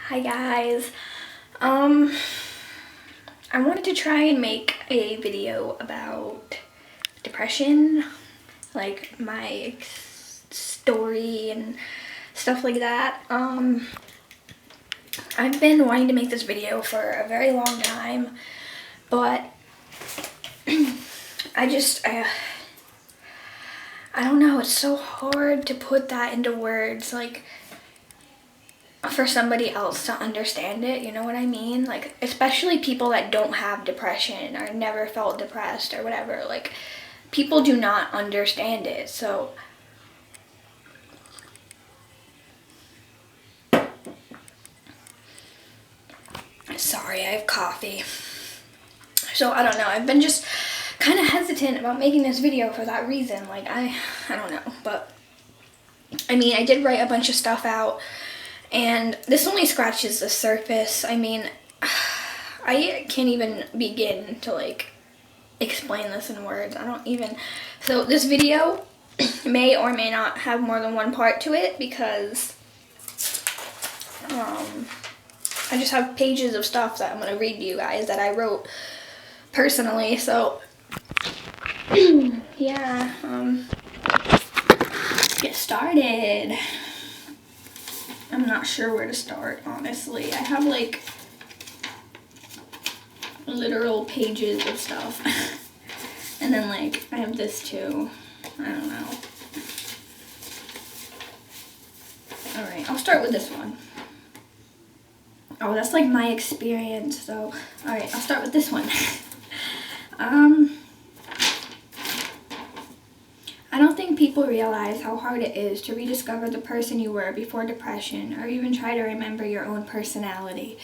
Hi guys. I wanted to try and make a video about depression, like my story and stuff like that. I've been wanting to make this video for a very long time, but I don't know, it's so hard to put that into words, like, for somebody else to understand it, you know what I mean? Like, especially people that don't have depression or never felt depressed or whatever, like, people do not understand it, so sorry, I have coffee. So I don't know, I've been just kind of hesitant about making this video for that reason. Like, I don't know, but I mean, I did write a bunch of stuff out, and this only scratches the surface. I mean, I can't even begin to, like, explain this in words. I don't even. So this video may or may not have more than one part to it because I just have pages of stuff that I'm going to read to you guys that I wrote personally. So yeah, get started. I'm not sure where to start, honestly. I have like literal pages of stuff. And then like I have this too. I don't know. Alright, I'll start with this one. Oh, that's like my experience, so alright, I'll start with this one. I don't think people realize how hard it is to rediscover the person you were before depression, or even try to remember your own personality.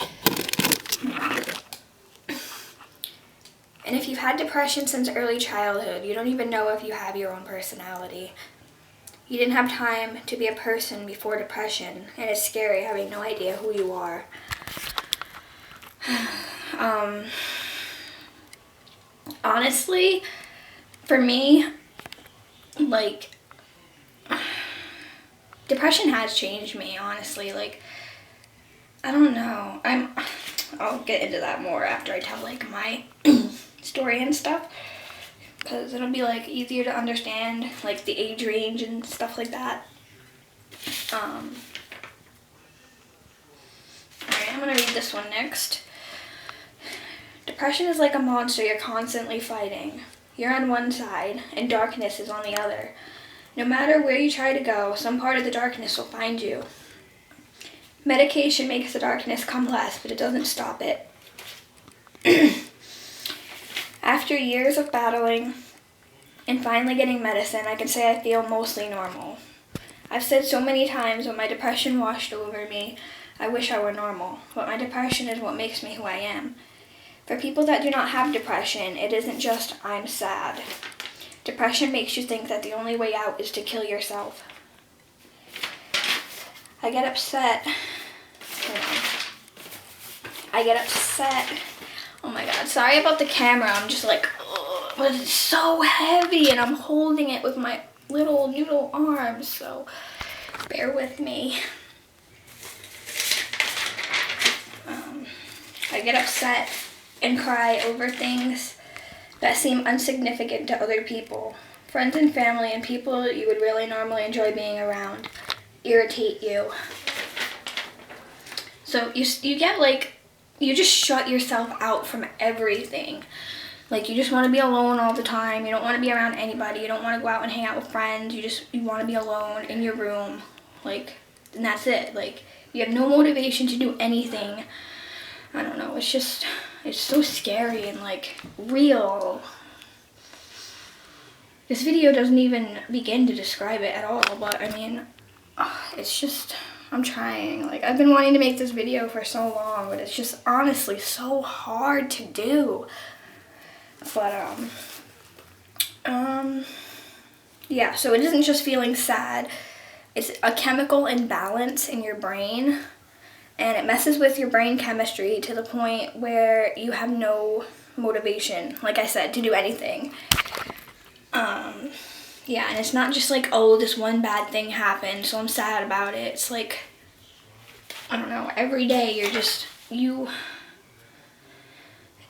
And if you've had depression since early childhood, you don't even know if you have your own personality. You didn't have time to be a person before depression, and it's scary having no idea who you are. Honestly, for me, like, depression has changed me, honestly. Like, I don't know. I'll get into that more after I tell, like, my story and stuff, because it'll be, like, easier to understand, like, the age range and stuff like that. Alright, I'm gonna read this one next. Depression is like a monster you're constantly fighting. You're on one side, and darkness is on the other. No matter where you try to go, some part of the darkness will find you. Medication makes the darkness come less, but it doesn't stop it. After years of battling and finally getting medicine, I can say I feel mostly normal. I've said so many times when my depression washed over me, I wish I were normal, but my depression is what makes me who I am. For people that do not have depression, it isn't just, I'm sad. Depression makes you think that the only way out is to kill yourself. I get upset. Oh my god, sorry about the camera. I'm just like, ugh, but it's so heavy and I'm holding it with my little noodle arms, so bear with me. I get upset and cry over things that seem insignificant to other people. Friends and family and people you would really normally enjoy being around irritate you. So you get like, you just shut yourself out from everything. Like, you just want to be alone all the time. You don't want to be around anybody. You don't want to go out and hang out with friends. You want to be alone in your room. Like, and that's it. Like, you have no motivation to do anything. I don't know. It's so scary and, like, real. This video doesn't even begin to describe it at all, but I mean, it's just, I'm trying. Like, I've been wanting to make this video for so long, but it's just honestly so hard to do. But, yeah, so it isn't just feeling sad. It's a chemical imbalance in your brain, and it messes with your brain chemistry to the point where you have no motivation, like I said, to do anything. Yeah, and it's not just like, oh, this one bad thing happened, so I'm sad about it. It's like, I don't know, every day it's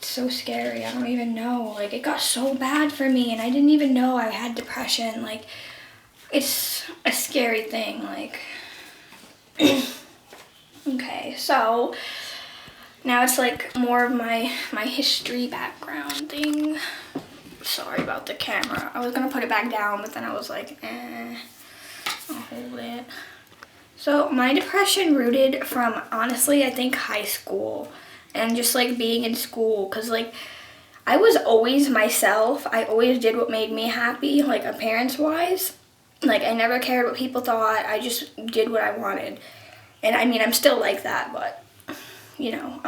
so scary. I don't even know. Like, it got so bad for me, and I didn't even know I had depression. Like, it's a scary thing. Like, okay, so now it's like more of my history background thing. Sorry about the camera. I was gonna put it back down, but then I was like, I'll hold it. So my depression rooted from, honestly, I think high school and just like being in school, because like I was always myself. I always did what made me happy, like appearance wise. Like, I never cared what people thought. I just did what I wanted. And I mean, I'm still like that, but you know,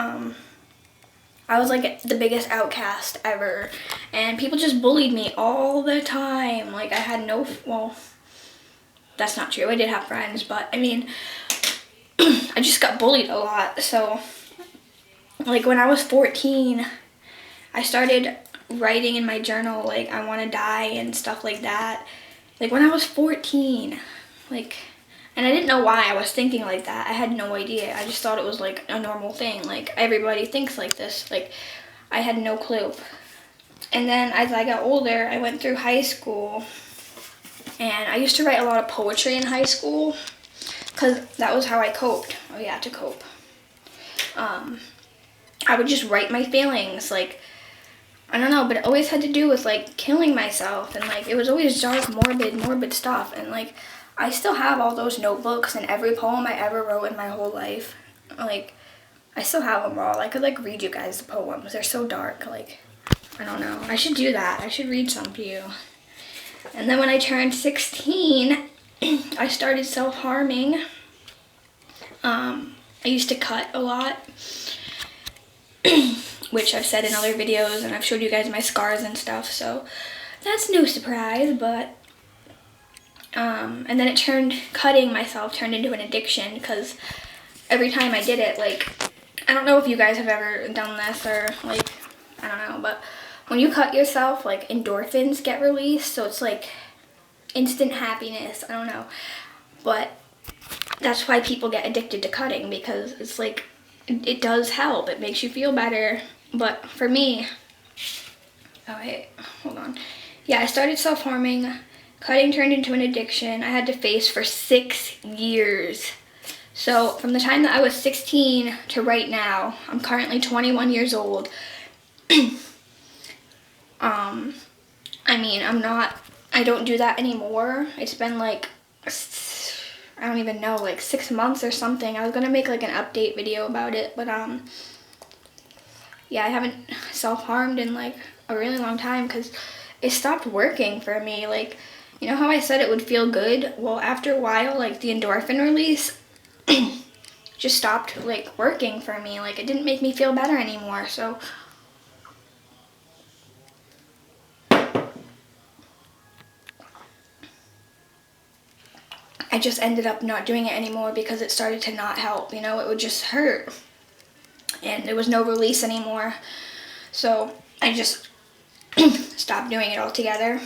I was like the biggest outcast ever, and people just bullied me all the time. Like, I had no, well, that's not true. I did have friends, but I mean, I just got bullied a lot. So, like, when I was 14, I started writing in my journal, like, I want to die and stuff like that. Like, when I was 14, like, and I didn't know why I was thinking like that. I had no idea. I just thought it was like a normal thing. Like, everybody thinks like this. Like, I had no clue. And then as I got older, I went through high school, and I used to write a lot of poetry in high school because that was how I coped. Oh yeah, to cope. I would just write my feelings, like, I don't know, but it always had to do with like killing myself, and like it was always dark, morbid stuff, and like I still have all those notebooks and every poem I ever wrote in my whole life. Like, I still have them all. I could like read you guys the poems. They're so dark. Like, I don't know. I should do that. I should read some to you. And then when I turned 16, I started self-harming. I used to cut a lot, which I've said in other videos, and I've showed you guys my scars and stuff, so that's no surprise, but and then cutting myself turned into an addiction, because every time I did it, like, I don't know if you guys have ever done this, or like, I don't know, but when you cut yourself, like, endorphins get released, so it's like instant happiness. I don't know, but that's why people get addicted to cutting, because it's like, it does help. It makes you feel better. But for me, oh wait, hold on. Yeah, I started self-harming. Cutting turned into an addiction I had to face for 6 years. So from the time that I was 16 to right now, I'm currently 21 years old. I mean, I don't do that anymore. It's been like, I don't even know, like 6 months or something. I was gonna make like an update video about it, but yeah, I haven't self-harmed in like a really long time because it stopped working for me. Like, you know how I said it would feel good? Well, after a while, like the endorphin release just stopped like working for me. Like, it didn't make me feel better anymore. So I just ended up not doing it anymore because it started to not help. You know, it would just hurt, and there was no release anymore. So I just stopped doing it altogether.